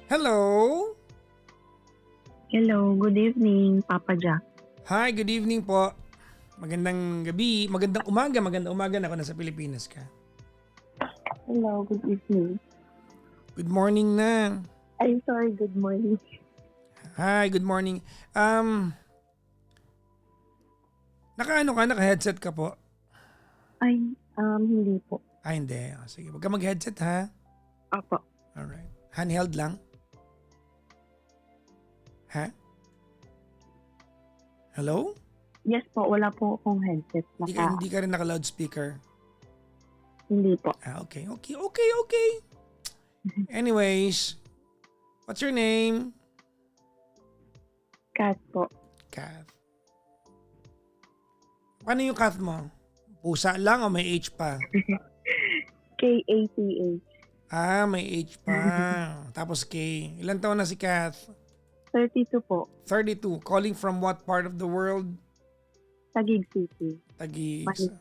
Hello? Hello, good evening, Papa Jack. Hi, good evening po. Magandang gabi, magandang umaga na ako nasa Pilipinas ka. Hello, good evening. Good morning na. Ay, sorry, good morning. Hi, good morning. Naka-headset ka po? Ay, hindi po. Hindi. Sige, wag ka mag-headset ha. Opo. Alright. Handheld lang? Ha? Hello? Yes po, wala po akong headset. Hindi ka rin naka-loudspeaker? Hindi po. Okay. Anyways, what's your name? Kat po. Kath. Paano yung Kath mo? Pusa lang o may H pa? K-A-T-H. May H pa. Tapos K. Ilan taon na si Kath? 32 po. 32. Calling from what part of the world? Taguig City. Taguig. Manila.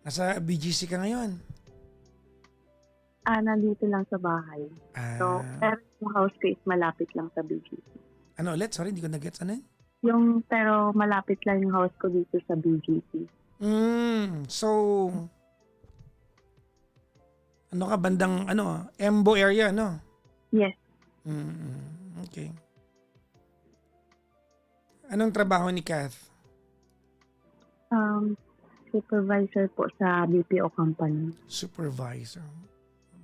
Nasa BGC ka ngayon? Nandito lang sa bahay. So, pero yung house ko is malapit lang sa BGC. Ano ulit? Sorry, hindi ko na-gets. Ano yun? Pero malapit lang yung house ko dito sa BGC. So, ano ka, bandang, Embo area, no? Yes. Okay. Anong trabaho ni Kath? Supervisor po sa BPO company. Supervisor.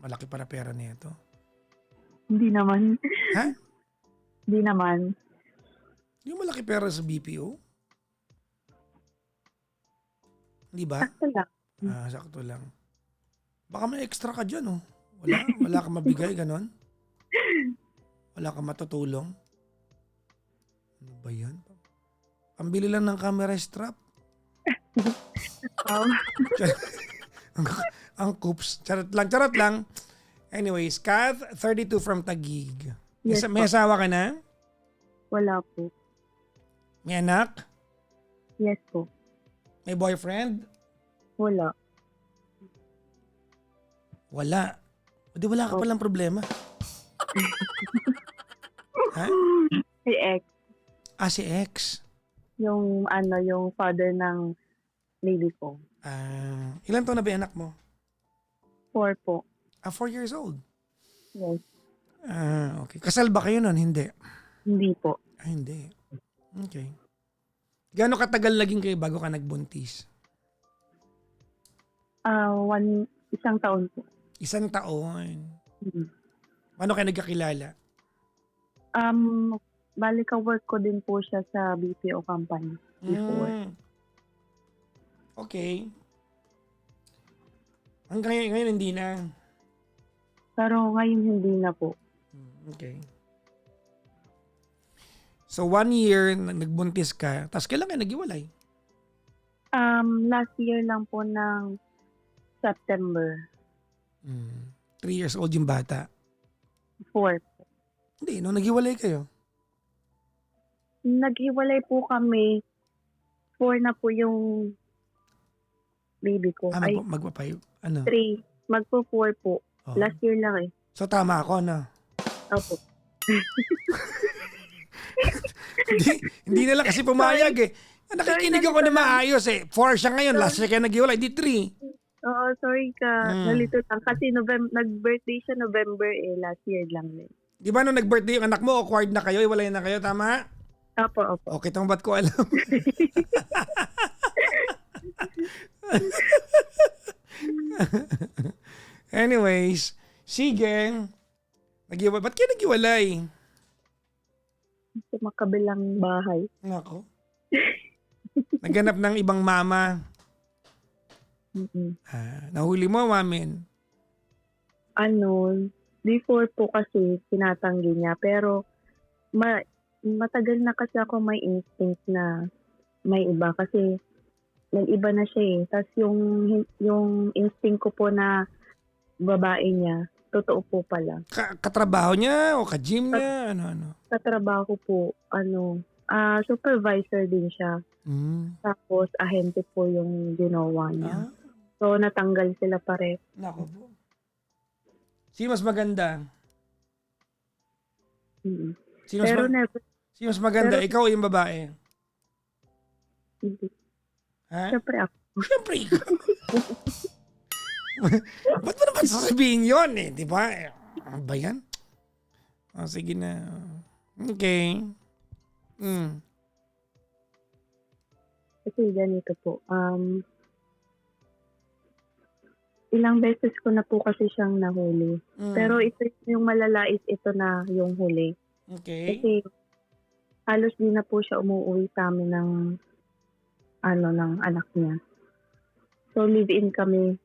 Malaki para pera nito. Hindi naman. Ha? Hindi naman. Yung malaki pera sa BPO? Di ba? Sakto lang. Sakto lang. Baka may extra ka dyan, oh. Wala ka mabigay, ganon? Wala ka matutulong? Ano ba yan? Pambili lang ng camera strap. Ang coops. Charot lang. Anyways, Kath, 32 from Taguig. Yes, May asawa ka na? Wala po. May anak? Yes po. May boyfriend? Wala. Wala. O di wala ka palang problema. Ha? Si ex. Si ex. Yung father ng baby ko. Ilan taon na ba yung anak mo? 4 po. 4 years old. Yes. Okay. Kasal ba kayo nun? Hindi. Hindi po. Hindi. Okay. Gaano katagal naging kayo bago ka nagbuntis? Isang taon po. Isang taon. Mm-hmm. Paano kayo nagkakilala? Bali ka-work ko din po siya sa BPO company before. Okay. Hanggang ngayon hindi na. Pero ngayon hindi na po. Okay. So 1 year nagbuntis ka, tapos kailan kayo naghiwalay? Last year lang po ng September. 3 years old yung bata. 4. Hindi, nung naghiwalay kayo. Naghiwalay po kami. 4 na po yung baby ko. Magpapay. Ano? 3. Magpo-4 po. Oh. Last year lang eh. So tama ako, no? Opo. hindi na lang kasi pumayag eh. Nakikinig ako na maayos eh. 4 siya ngayon, last year kayo naghiwalay, di 3. Oo, sorry ka. Nalito lang. Kasi nag-birthday siya November eh. Last year lang din. Di ba nung nag-birthday yung anak mo, awkward na kayo, iwalay na kayo, tama? Opo. Okay, tama ba't ko alam? Anyways, sige. Ba't kayo naghiwalay? Sa makabilang bahay. Nako. Naghanap ng ibang mama. Nahuli mo, mamin? Before po kasi tinatanggi niya. Pero matagal na kasi ako may instinct na may iba. Kasi nag-iba na siya eh. Tapos yung instinct ko po na babae niya, totoo po pala. Katrabaho niya o ka-gym niya? Ano? Katrabaho po, supervisor din siya. Tapos ahente po yung ginawa niya. So natanggal sila pare. Nako po. Sino mas maganda? Mm. Sino mas, Pero ma- never, sino mas maganda? pero Ikaw o yung babae? hindi. Ha? Siyempre ako. Siyempre ikaw. Ba't mo naman sasabihin yun eh? Di ba? Ano ba yan? Sige na. Okay. Mm. Kasi ganito po. Ilang beses ko na po kasi siyang nahuli. Pero Mm. ito yung malalait, ito na yung huli. Okay. Kasi halos di na po siya umuwi sa amin ng anak niya. So live-in kami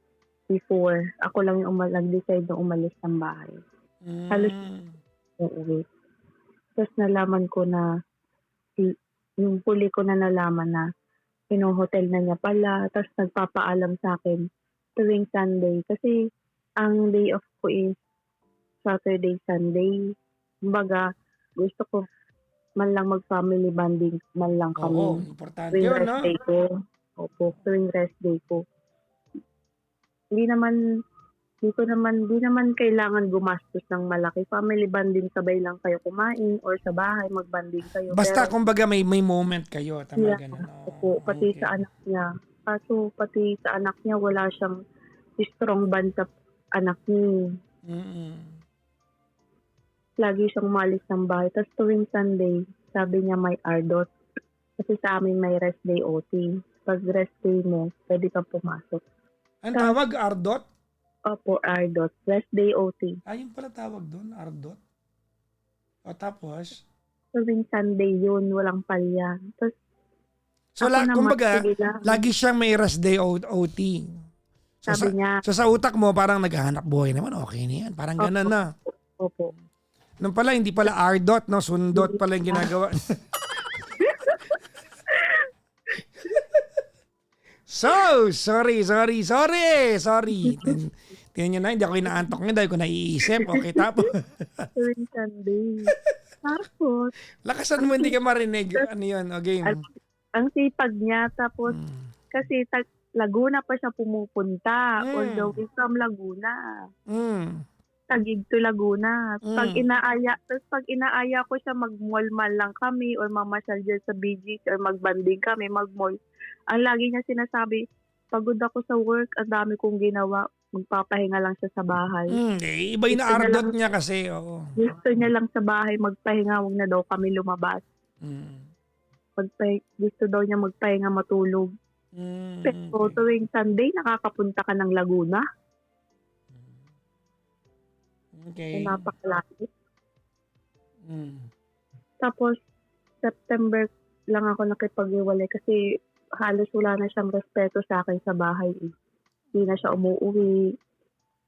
before. Ako lang yung nag-decide na umalis ng bahay. Halos Mm. umuwi. Tapos nalaman ko na, yung huli ko na nalaman na hotel na niya pala. Tapos nagpapaalam sa akin tuwing Sunday. Kasi ang day off ko is Saturday, Sunday. Kumbaga, gusto ko man lang mag-family bonding man lang Oo, kami. importante Tuwing yun, rest no? day ko. Opo, tuwing rest day ko. Hindi naman kailangan gumastos ng malaki. Family bonding, sabay lang kayo kumain or sa bahay magbanding kayo. Basta Pero kumbaga may moment kayo. Tama yeah, ganun. opo, pati Okay. sa anak niya. Kaso pati sa anak niya wala siyang strong bond sa anak niya. Mm-mm. Lagi siyang umalis ng bahay. Tapos tuwing Sunday, sabi niya may RDOT. Kasi sa amin may rest day OT. Pag rest day mo, pwede kang pumasok. Ang Tapos, tawag, Ardot? opo, RDOT. Rest day OT. Yung pala tawag doon, Ardot. O tapos? Tuwing Sunday yun, walang palya. Tapos, So, ako naman, kumbaga, sige lang. lagi siyang may rest day OT. So, Sabi niya, sa utak mo, parang naghahanap buhay naman, okay na yan. Parang ganun opo, na. opo. Nung pala, hindi pala Ardot, no? Sundot pala yung ginagawa. So, sorry. Tingnan nyo na, hindi ako inaantok nga dahil ko naiisip. Okay, tapos. Tuwing Sunday. Tapos, Lakasan mo, hindi ka marinig. Ano yun? O game. ang sipag niya. Tapos, kasi Laguna pa siya pumupunta. All the way from Laguna. Taguig to Laguna. Pag inaaya ko siya mag-mall-mall lang kami or mamasyal dyan sa BGC or magbanding kami, mag-mall. Ang lagi niya sinasabi, pagod ako sa work, ang dami kong ginawa, magpapahinga lang siya sa bahay. Iba yung Ardot niya kasi. Oo. Gusto niya lang sa bahay magpahinga, huwag na daw kami lumabas. Gusto daw niya magpahinga, matulog. Pero tuwing Sunday, nakakapunta ka ng Laguna. Okay. Napakalaki. Tapos, September lang ako nakipag-iwalay kasi halos wala na siyang respeto sa akin sa bahay. Hindi na siya umuwi.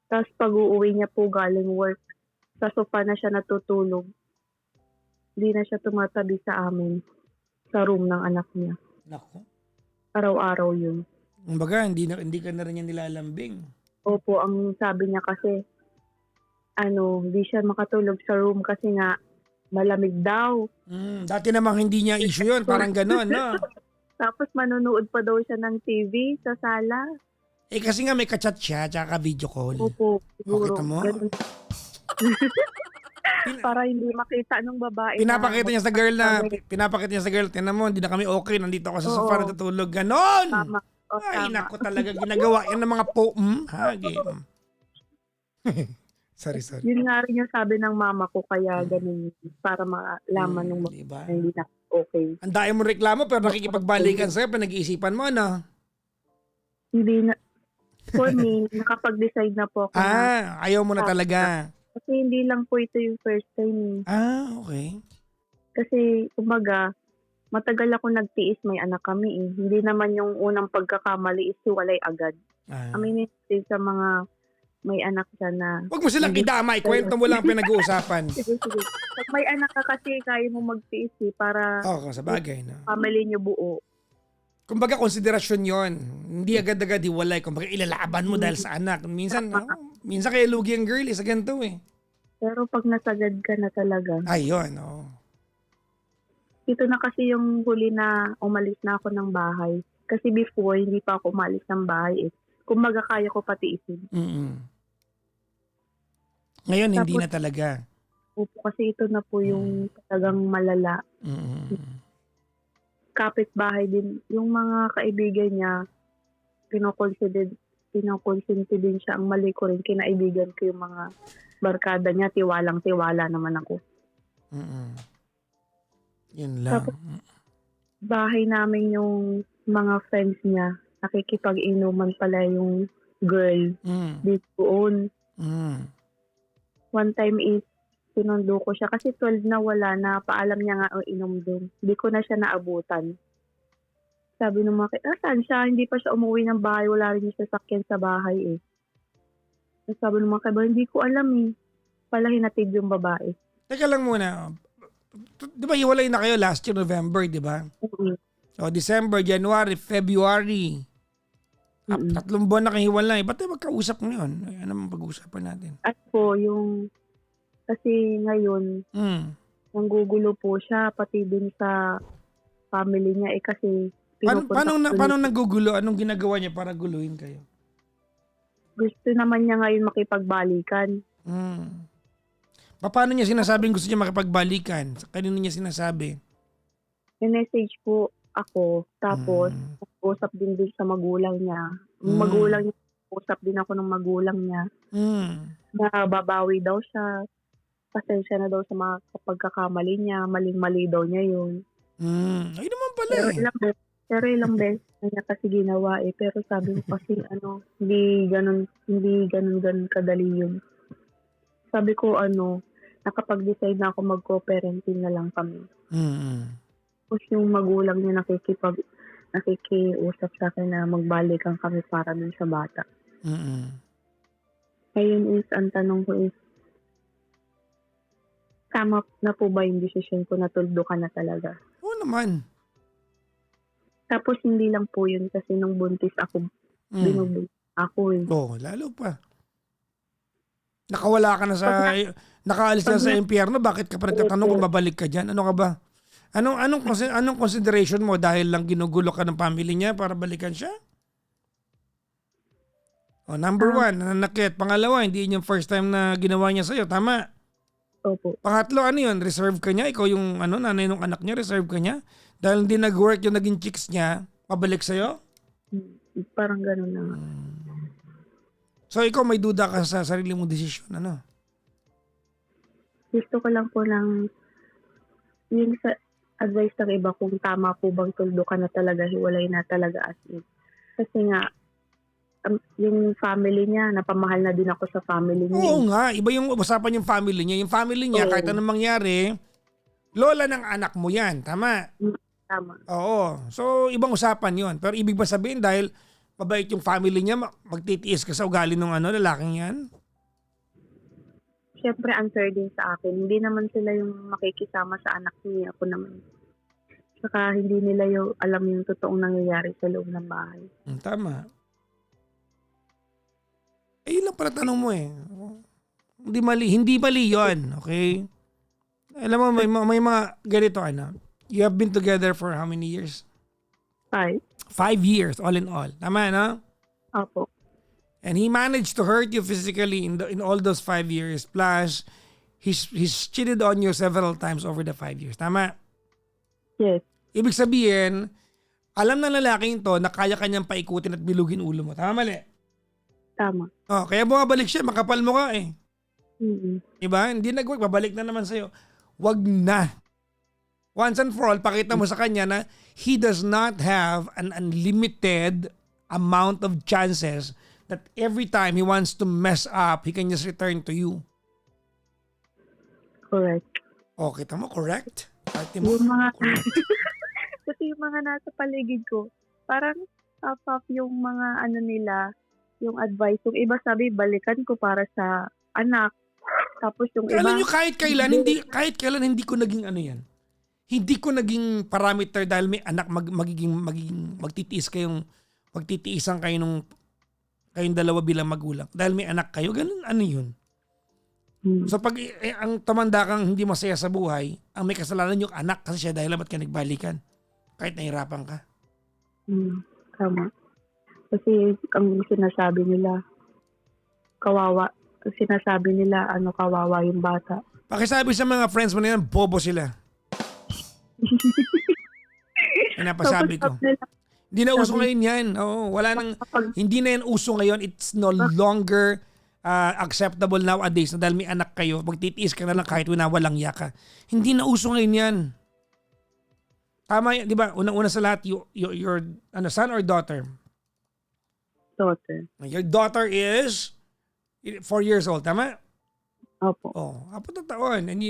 Tapos pag-uuwi niya po galing work, sa sofa na siya natutulog. Hindi na siya tumatabi sa amin, sa room ng anak niya. Naku. Araw-araw yun. Kumbaga, hindi ka na rin yan nilalambing. Opo, ang sabi niya kasi, hindi siya makatulog sa room kasi nga malamig daw. Dati namang hindi niya issue yun. Parang gano'n, no? Tapos manonood pa daw siya ng TV sa sala. Kasi nga may ka-chat siya, tsaka video call. Opo, siguro. Kita mo? Ganun. Para hindi makita ng babae Pinapakita niya sa girl, tinan mo, hindi na kami okay, nandito ako sa sofa, natutulog. Ganon! Tama. Ay, Tama. naku talaga, ginagawa yan ng mga game. Sorry. Yun nga rin yung sabi ng mama ko, kaya ganun, para malaman ng mga diba? hindi na okay. Ang dami mo reklamo, pero nakikipagbalikan sa'yo, pinag-iisipan mo, ano? Hindi na, for me, nakapag-decide na po ako Ayaw mo na talaga. Kasi hindi lang po ito yung first time. Okay. Kasi, kumbaga, matagal ako nagtiis, may anak kami eh. Hindi naman yung unang pagkakamali is hiwalay agad. Aminin sa mga may anak siya na... Huwag mo silang idamay, kwento mo lang pinag-uusapan. Sige. Pag may anak ka kasi, kaya mo magtiis eh, para Sa bagay, no? family niyo buo. Kumbaga, konsiderasyon yon. Hindi agad-agad hiwalay. Kumbaga, ilalaban mo dahil sa anak. Minsan kaya lugi ang girl, sa ganito eh. Pero pag nasagad ka na talaga. Ayun, Ito na kasi yung huli na umalis na ako ng bahay. Kasi before, hindi pa ako umalis ng bahay eh. Kumbaga, kaya ko patiisin. Ngayon, hindi Tapos, na talaga. Opo, kasi ito na po yung talagang malala. Mm. Kapitbahay din, yung mga kaibigan niya, kino-consider kino-consinti din siya. Ang mali ko rin, kinaibigan ko yung mga barkada niya, tiwalang-tiwala naman ako. Mm. Yun lang. Tapos bahay namin yung mga friends niya, nakikipag-inuman pala yung girl Mm. dito doon. Mm. One time is sinundo ko siya kasi 12 na wala na, paalam niya nga ang inom doon. Hindi ko na siya naabutan. Sabi ng mga saan siya? Hindi pa siya umuwi ng bahay, wala rin yung sasakyan sa bahay eh. Tapos sabi ng mga kaibigan, hindi ko alam eh. Pala hinatid yung babae. Teka lang muna. Di ba hiwalay na kayo last year November, di ba? Mm-mm. So December, January, February. Mm-mm. 3 buwan na kayo hiwalay. Ba't tayo magkausap ngayon? Ano naman pag-uusapan natin? At po yung, kasi ngayon, Mm. nanggugulo po siya pati din sa family niya eh kasi pinupunta ko Paano nagugulo? Anong ginagawa niya para guluhin kayo? gusto naman niya ngayon makipagbalikan. Mm. Paano niya sinasabing gusto niya makipagbalikan? Kanino niya sinasabi? May message po ako, tapos Mm. usap din sa magulang niya. Yung Mm. magulang niya, usap din ako ng magulang niya Mm. na babawi daw siya. Pasensya na daw sa mga pagkakamali niya, maling-mali daw niya yun. Mm. Ay naman pala Pero eh. ilang beses na niya kasi ginawa eh. Pero sabi ko kasi hindi ganun kadali yun. Sabi ko nakapag-decide na ako mag-co-parenting na lang kami. Mm. Tapos yung magulang niya nakikiusap sa akin na magbalikan kami para dun sa bata. Mm. Ngayon is, ang tanong ko is, tama na po ba yung desisyon ko na tuldo ka na talaga? Oo naman. Tapos hindi lang po yun kasi nung buntis ako, binubuntis ako eh. Oo, lalo pa. Nakawala ka na nakaalis pag na sa impyerno, bakit ka pa nagtatanong kung babalik ka dyan? Ano ka ba? Anong consideration mo dahil lang ginugulo ka ng family niya para balikan siya? Oh, number 1, nananakit. Pangalawa, hindi yun yung first time na ginawa niya sa'yo. Tama. Opo. Pangatlo, ano yun? Reserve ka niya? Ikaw yung nanay ng anak niya, reserve ka niya? Dahil hindi nag-work yung naging chicks niya, pabalik sa'yo? Parang ganun na nga. So ikaw may duda ka sa sarili mong desisyon, ano? Gusto ko lang po ng yung sa advice ng iba kung tama po bang tuldo ka na talaga, hiwalay na talaga as in. Kasi nga, yung family niya, napamahal na din ako sa family niya. Oo nga, iba yung usapan yung family niya. Yung family niya, kahit anong mangyari, lola ng anak mo yan, tama? Tama. Oo. So, ibang usapan yon. Pero ibig ba sabihin dahil mabait yung family niya, magtitiis ka sa ugali ng lalaking yan? Siyempre, unfair din sa akin. Hindi naman sila yung makikisama sa anak niya. Ako naman. Saka hindi nila alam yung totoong nangyayari sa loob ng bahay. Tama. Eh, yun lang pala tanong mo eh. Hindi mali yun, okay? Alam mo, may mga ganito, you have been together for how many years? 5. 5 years, all in all. Tama, no? Opo. And he managed to hurt you physically in all those 5 years. Plus, he's cheated on you several times over the 5 years. Tama? Yes. Ibig sabihin, alam ng lalaking to na kaya kanyang paikutin at bilugin ulo mo. Tama, mali? Tama. Oh, kaya bumabalik siya, makapal mo ka eh. Mm-hmm. Diba? Hindi nag-work, babalik na naman sa'yo. Wag na. Once and for all, pakita mo sa kanya na he does not have an unlimited amount of chances that every time he wants to mess up, he can just return to you. Correct. Oh, kita mo, correct? Party mo, Yung mga, correct. kasi yung mga nasa paligid ko, parang top yung mga nila, yung advice. Yung iba sabi, balikan ko para sa anak. Tapos yung iba... Alam nyo, kahit kailan hindi ko naging yan. Hindi ko naging parameter dahil may anak magtitiisan kayo kayong dalawa bilang magulang. Dahil may anak kayo, ganun yun. So pag ang tumanda kang hindi masaya sa buhay, ang may kasalanan yung anak kasi siya dahil ba't ka nagbalikan. Kahit nahirapan ka. Tama. Kasi ang sinasabi nila, kawawa yung bata. Pakisabi sa mga friends mo na yan, bobo sila. Pinapasabi ko. Tapos nila, Hindi na uso sabi, ngayon yan. Oo, wala nang, kapag, hindi na yan uso ngayon. It's no longer acceptable nowadays na dahil may anak kayo, magtitiis ka na lang kahit winawalang yaka. Hindi na uso ngayon yan. Tama yan, di ba? Unang-una sa lahat, your son or daughter? daughter. Your daughter is 4 years old, tama? Opo. Oh, 4 taon. And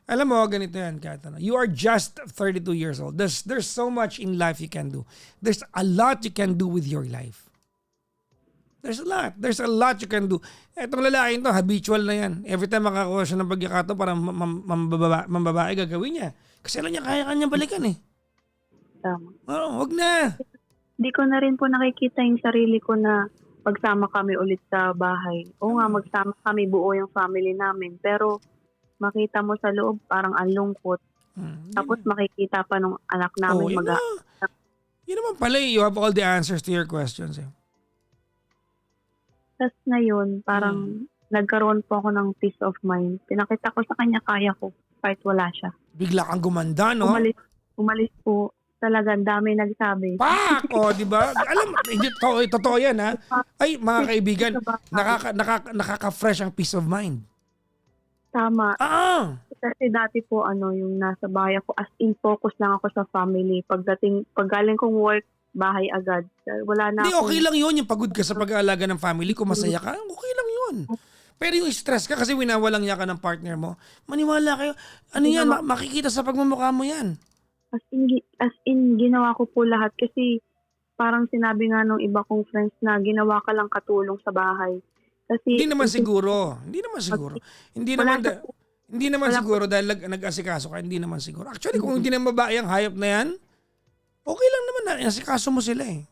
alam mo, ganito yan, Kat. You are just 32 years old. There's so much in life you can do. There's a lot you can do with your life. There's a lot. There's a lot you can do. Etong lalaki to, habitual na yan. Every time makakuha siya ng pagkakato para mambabae gagawin niya. Kasi alam niya, kaya kanyang balikan eh. Tama. Oo, wag na. Di ko na rin po nakikita yung sarili ko na pagsama kami ulit sa bahay. Oo nga, magsama kami, buo yung family namin. Pero makita mo sa loob, parang ang lungkot. Tapos makikita pa nung anak namin yun na. Yun naman pala, you have all the answers to your questions eh. Tapos ngayon, parang nagkaroon po ako ng peace of mind. Pinakita ko sa kanya, kaya ko, kahit wala siya. Bigla kang gumanda, no? Umalis po. Talagang dami nagsabi. Pak! O, di ba? Alam, hindi, totoo yan, ha? Ay, mga kaibigan, nakaka-fresh ang peace of mind. Tama. Ah! Kasi dati po, yung nasa bahay ako, as in focus lang ako sa family. Pag galing kong work, bahay agad. Wala na Hindi, okay lang yun. Yung pagod ka sa pag-aalaga ng family, kung masaya ka, okay lang yun. Pero yung stress ka kasi winawalang niya ka ng partner mo, maniwala kayo, ano yan, makikita sa pagmumukha mo yan. As in, ginawa ko po lahat kasi parang sinabi nga nung iba kong friends na ginawa ka lang katulong sa bahay. Kasi Hindi naman siguro. Hindi naman siguro dahil nag-asikaso ka, hindi naman siguro. Actually, kung hindi na babae ang hayop na yan, okay lang naman na asikaso mo sila eh.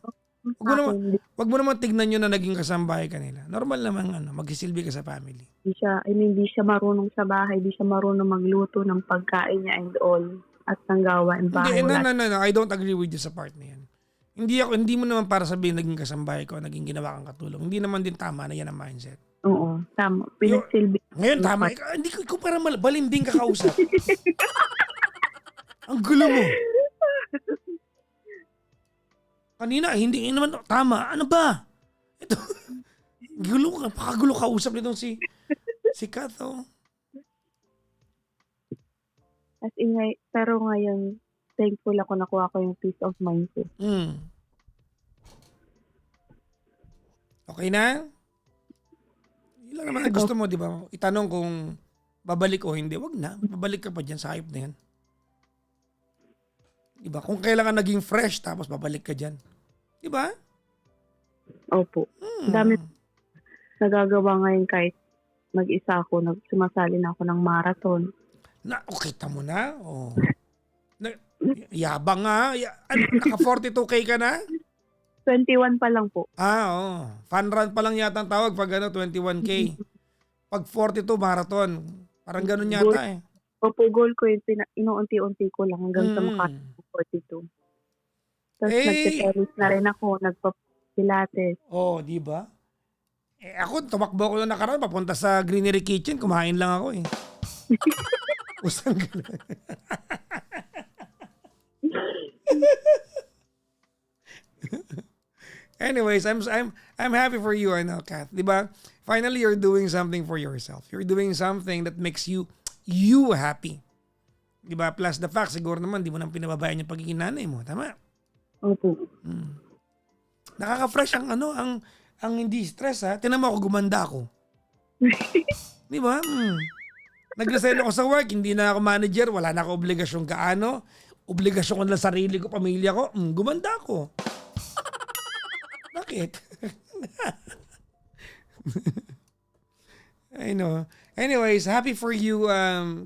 Wag mo naman tignan nyo na naging kasambahay ka nila. Normal naman magsisilbi ka sa family. Hindi siya marunong sa bahay, hindi siya marunong magluto ng pagkain niya and all at ng gawain bahay. No. I don't agree with you sa part na yan. Hindi mo naman para sabihin naging kasambahay ko, naging ginawa kang katulong. Hindi naman din tama na yan ang mindset. Oo, tama. Pinagsilbi. Ngayon tama. Hindi ko para balimbing ka kausap. Ang gulo mo. Kanina, hindi naman tama. Ano ba? Ito, gulo ka. Pakagulo kausap nitong si Kat, oh. As in, pero ngayon, thankful ako nakuha ko yung peace of mind ko. Okay na? Yun lang naman ang gusto mo, di ba? Itanong kung babalik o hindi. Wag na. Babalik ka pa dyan sa hype na yan. Di ba? Kung kailangan naging fresh, tapos babalik ka dyan. Di ba? Opo. Dami nagagawa ngayon kahit mag-isa ako. Sumasali na ako ng marathon. Kita mo na? Oh. Yabang nga. Naka 42K ka na? 21 pa lang po. Oo. Fun run pa lang yata ang tawag pag 21K. Pag 42 marathon. Parang ganun yata eh. Opo, goal ko yun. Inuunti-unti ko lang hanggang sa makarating 42. Tapos nagtitenis na rin ako. Nagpa-pilates. Oh, di ba? Ako, tumakbo ko na nakaraan. Papunta sa Greenery Kitchen. Kumain lang ako eh. Usang gano'n. Anyways, I'm happy for you, Kath. Diba? Finally, you're doing something for yourself. You're doing something that makes you happy. Diba? Plus the fact, siguro naman, di mo nang pinababayaan yung pagiging nanay mo. Tama? Opo. Nakaka-fresh ang hindi stress, ha? Tinan mo ako, gumanda ako. Diba? Nag-resign ako sa work, hindi na ako manager, wala na ako obligasyon kaano. Obligasyon ko na lang sarili ko, pamilya ko. Gumanda ako. Bakit? I know. Anyways, happy for you,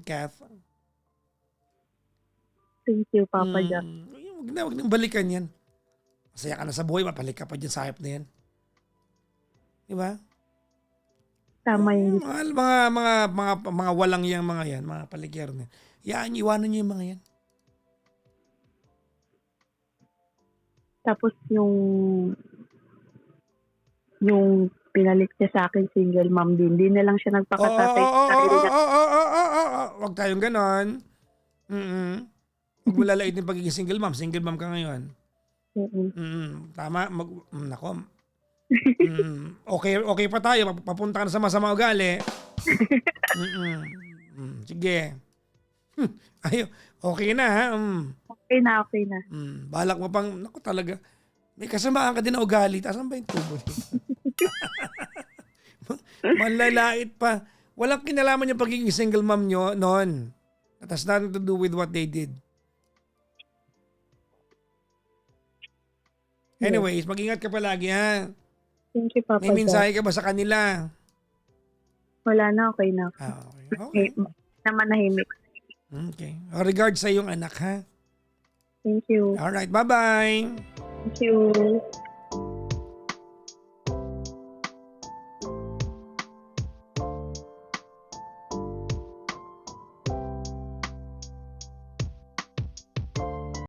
Kath. Thank you, Papa Jack. Wag na balikan yan. Masaya ka na sa buhay, mapalik ka pa dyan sa hype na yan. Diba? Tama yun. Mga walang yang mga yan, mga paligyaro na yan. Iwanan nyo yung mga yan. Tapos yung pinalit niya sa akin, single mom din. Di na lang siya nagpakatatay. wag tayong ganon. Huwag mo lalait yung pagiging single mom. Single mom ka ngayon. Tama. Nako. Okay pa tayo. Papunta ka na sa masama ugali. Sige. Okay na ha. Okay na. Balak mo pang, naku talaga. May kasamaan ka din na ugali. Asan ba yung tubo dito? Manlalait pa. Walang kinalaman yung pagiging single mom nyo noon. That has nothing to do with what they did. Anyways, mag-ingat ka palagi ha. Thank you, Papa May God. mensahe ka ba sa kanila? Wala na, okay na. Okay. Namanahimik. Okay. Regards sa iyong anak ha. Thank you. Alright, bye-bye. Thank you.